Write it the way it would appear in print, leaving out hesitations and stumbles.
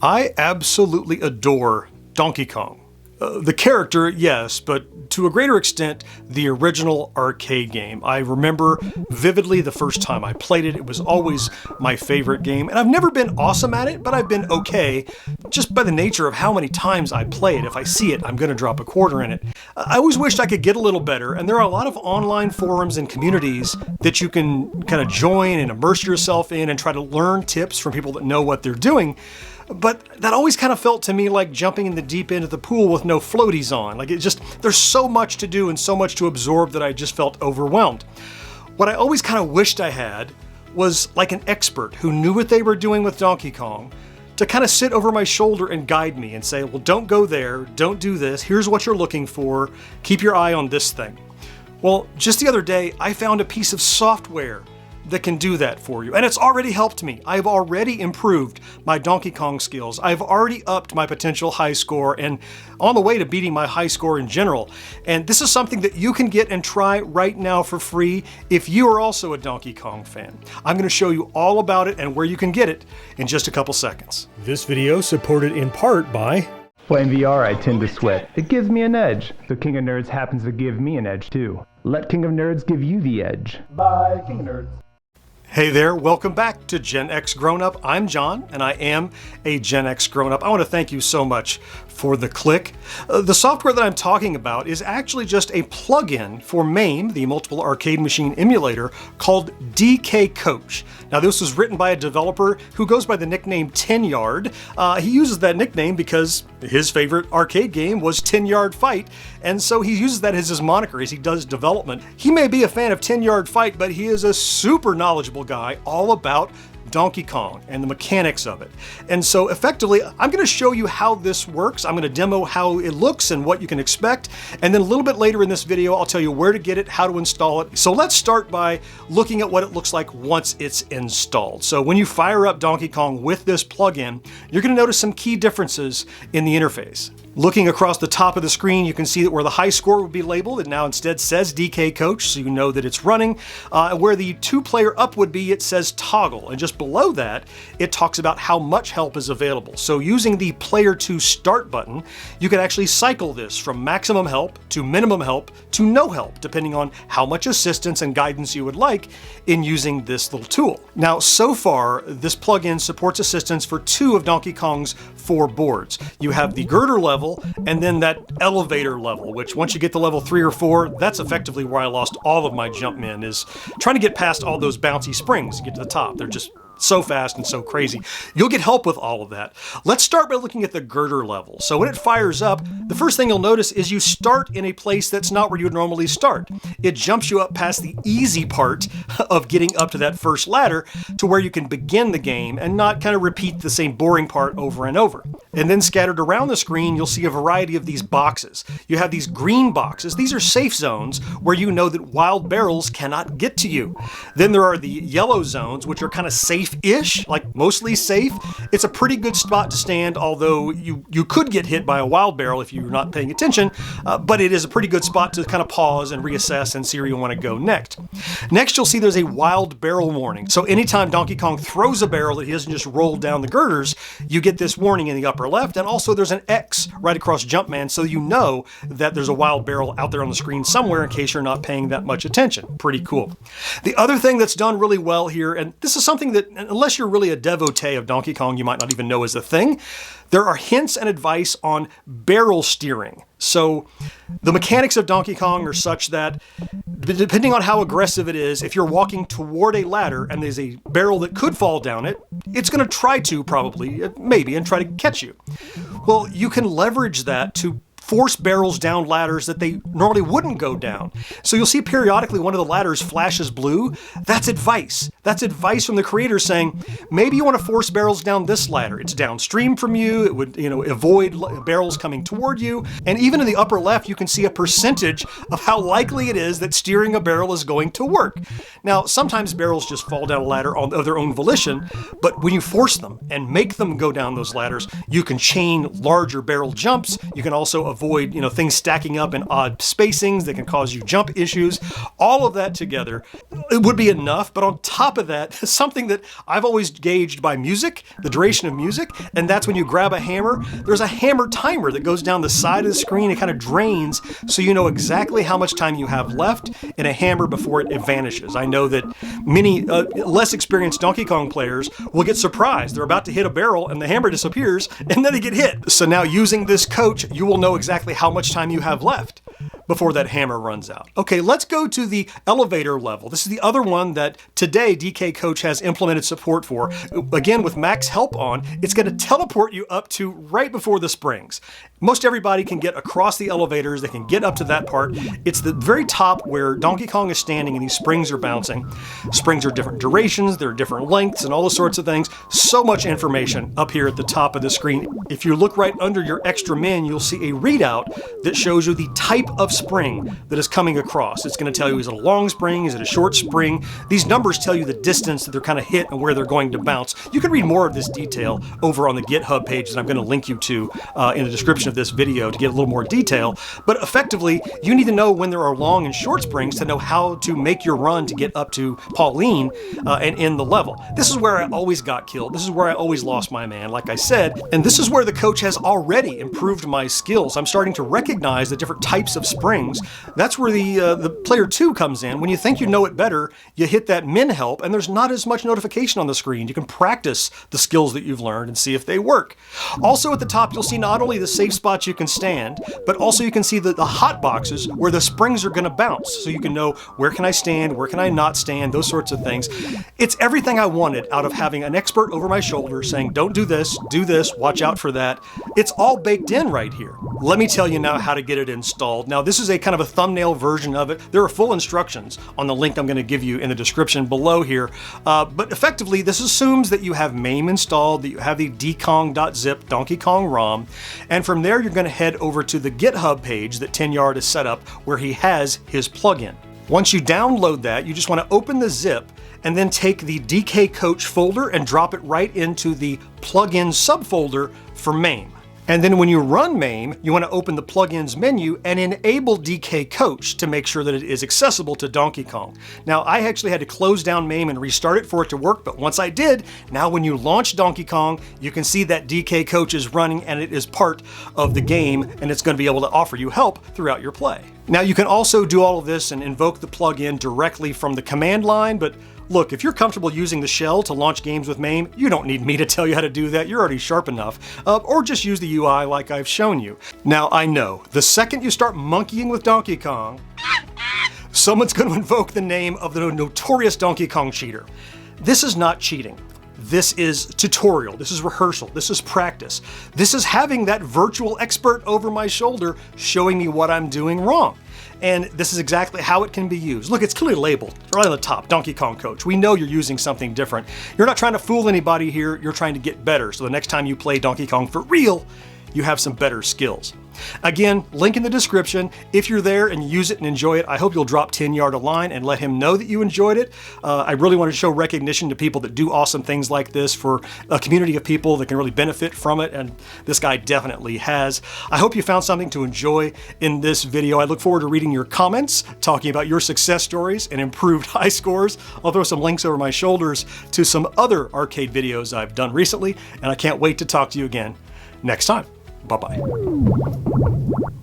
I absolutely adore Donkey Kong. The character, yes, but to a greater extent, the original arcade game. I remember vividly the first time I played it. It was always my favorite game, and I've never been awesome at it, but I've been okay, just by the nature of how many times I play it. If I see it, I'm going to drop a quarter in it. I always wished I could get a little better, and there are a lot of online forums and communities that you can kind of join and immerse yourself in and try to learn tips from people that know what they're doing. But that always kind of felt to me like jumping in the deep end of the pool with no floaties on. Like there's so much to do and so much to absorb that I just felt overwhelmed. What I always kind of wished I had was like an expert who knew what they were doing with Donkey Kong to kind of sit over my shoulder and guide me and say, well, don't go there, don't do this, here's what you're looking for, keep your eye on this thing. Well, just the other day, I found a piece of software that can do that for you. And it's already helped me. I've already improved my Donkey Kong skills. I've already upped my potential high score and on the way to beating my high score in general. And this is something that you can get and try right now for free if you are also a Donkey Kong fan. I'm going to show you all about it and where you can get it in just a couple seconds. This video supported in part by... Playing VR, I tend to sweat. It gives me an edge. So King of Nerds happens to give me an edge too. Let King of Nerds give you the edge. Bye, King of Nerds. Hey there, welcome back to GenXGrownUp. I'm John, and I am a GenXGrownUp. I want to thank you so much for the click. The software that I'm talking about is actually just a plugin for MAME, the multiple arcade machine emulator, called DK Coach. Now, this was written by a developer who goes by the nickname 10 Yard. He uses that nickname because his favorite arcade game was 10 Yard Fight, and so he uses that as his moniker as he does development. He may be a fan of 10 Yard Fight, but he is a super knowledgeable guy all about Donkey Kong and the mechanics of it. And so effectively, I'm going to show you how this works. I'm going to demo how it looks and what you can expect. And then a little bit later in this video, I'll tell you where to get it, how to install it. So let's start by looking at what it looks like once it's installed. So when you fire up Donkey Kong with this plugin, you're going to notice some key differences in the interface. Looking across the top of the screen, you can see that where the high score would be labeled, it now instead says DK Coach, so you know that it's running. Where the 2-player up would be, it says toggle. And just below that, it talks about how much help is available. So using the Player 2 Start button, you can actually cycle this from maximum help to minimum help to no help, depending on how much assistance and guidance you would like in using this little tool. Now, so far, this plugin supports assistance for 2 of Donkey Kong's 4 boards. You have the Girder level, and then that elevator level, which once you get to level 3 or 4, that's effectively where I lost all of my Jumpman, is trying to get past all those bouncy springs to get to the top. They're just so fast and so crazy. You'll get help with all of that. Let's start by looking at the Girder level. So when it fires up, the first thing you'll notice is you start in a place that's not where you would normally start. It jumps you up past the easy part of getting up to that first ladder to where you can begin the game and not kind of repeat the same boring part over and over. And then scattered around the screen, you'll see a variety of these boxes. You have these green boxes. These are safe zones where you know that wild barrels cannot get to you. Then there are the yellow zones, which are kind of safe-ish, like mostly safe. It's a pretty good spot to stand, although you could get hit by a wild barrel if you're not paying attention, but it is a pretty good spot to kind of pause and reassess and see where you want to go next. Next, you'll see there's a wild barrel warning. So anytime Donkey Kong throws a barrel that he doesn't just roll down the girders, you get this warning in the upper left, and also there's an X right across Jumpman, so you know that there's a wild barrel out there on the screen somewhere in case you're not paying that much attention. Pretty cool. The other thing that's done really well here, and this is something that, unless you're really a devotee of Donkey Kong, you might not even know is a thing, there are hints and advice on barrel steering. So the mechanics of Donkey Kong are such that, depending on how aggressive it is, if you're walking toward a ladder and there's a barrel that could fall down it, it's going to try to probably, maybe, and try to catch you. Well, you can leverage that to force barrels down ladders that they normally wouldn't go down. So you'll see periodically one of the ladders flashes blue. That's advice. That's advice from the creator saying, maybe you want to force barrels down this ladder. It's downstream from you. It would, avoid barrels coming toward you. And even in the upper left, you can see a percentage of how likely it is that steering a barrel is going to work. Now, sometimes barrels just fall down a ladder of their own volition, but when you force them and make them go down those ladders, you can chain larger barrel jumps. You can also avoid, things stacking up in odd spacings that can cause you jump issues. All of that together, it would be enough, but on top top of that, something that I've always gauged by music, the duration of music, and that's when you grab a hammer. There's a hammer timer that goes down the side of the screen. It kind of drains so you know exactly how much time you have left in a hammer before it vanishes. I know that many less experienced Donkey Kong players will get surprised. They're about to hit a barrel and the hammer disappears and then they get hit. So now using this coach, you will know exactly how much time you have left before that hammer runs out. Okay, let's go to the elevator level. This is the other one that today DK Coach has implemented support for. Again, with max help on, it's going to teleport you up to right before the springs. Most everybody can get across the elevators. They can get up to that part. It's the very top where Donkey Kong is standing and these springs are bouncing. Springs are different durations, they're different lengths and all those sorts of things. So much information up here at the top of the screen. If you look right under your extra min, you'll see a readout that shows you the type of spring that is coming across. It's going to tell you, is it a long spring? Is it a short spring? These numbers tell you the distance that they're kind of hit and where they're going to bounce. You can read more of this detail over on the GitHub page that I'm going to link you to in the description of this video to get a little more detail. But effectively, you need to know when there are long and short springs to know how to make your run to get up to Pauline and end the level. This is where I always got killed. This is where I always lost my man, like I said. And this is where the coach has already improved my skills. I'm starting to recognize the different types of springs. That's where the player 2 comes in. When you think you know it better, you hit that min help and there's not as much notification on the screen. You can practice the skills that you've learned and see if they work. Also at the top, you'll see not only the safe spots you can stand, but also you can see the hot boxes where the springs are going to bounce. So you can know where can I stand, where can I not stand, those sorts of things. It's everything I wanted out of having an expert over my shoulder saying, don't do this, watch out for that. It's all baked in right here. Let me tell you now how to get it installed. Now this is a kind of a thumbnail version of it. There are full instructions on the link I'm going to give you in the description below here. But effectively, this assumes that you have MAME installed, that you have the dkong.zip Donkey Kong ROM, and from there you're going to head over to the GitHub page that 10yard is set up where he has his plugin. Once you download that, you just want to open the zip and then take the DK Coach folder and drop it right into the plugin subfolder for MAME. And then when you run MAME, you want to open the plugins menu and enable DK Coach to make sure that it is accessible to Donkey Kong. Now, I actually had to close down MAME and restart it for it to work, but once I did, now when you launch Donkey Kong, you can see that DK Coach is running and it is part of the game and it's going to be able to offer you help throughout your play. Now, you can also do all of this and invoke the plugin directly from the command line, but look, if you're comfortable using the shell to launch games with MAME, you don't need me to tell you how to do that. You're already sharp enough. Or just use the UI like I've shown you. Now, I know, the second you start monkeying with Donkey Kong, someone's going to invoke the name of the notorious Donkey Kong cheater. This is not cheating. This is tutorial, this is rehearsal, this is practice. This is having that virtual expert over my shoulder showing me what I'm doing wrong. And this is exactly how it can be used. Look, it's clearly labeled right on the top, Donkey Kong Coach. We know you're using something different. You're not trying to fool anybody here, you're trying to get better. So the next time you play Donkey Kong for real, you have some better skills. Again, link in the description. If you're there and you use it and enjoy it, I hope you'll drop 10yard a line and let him know that you enjoyed it. I really want to show recognition to people that do awesome things like this for a community of people that can really benefit from it, and this guy definitely has. I hope you found something to enjoy in this video. I look forward to reading your comments, talking about your success stories and improved high scores. I'll throw some links over my shoulders to some other arcade videos I've done recently, and I can't wait to talk to you again next time. Bye-bye.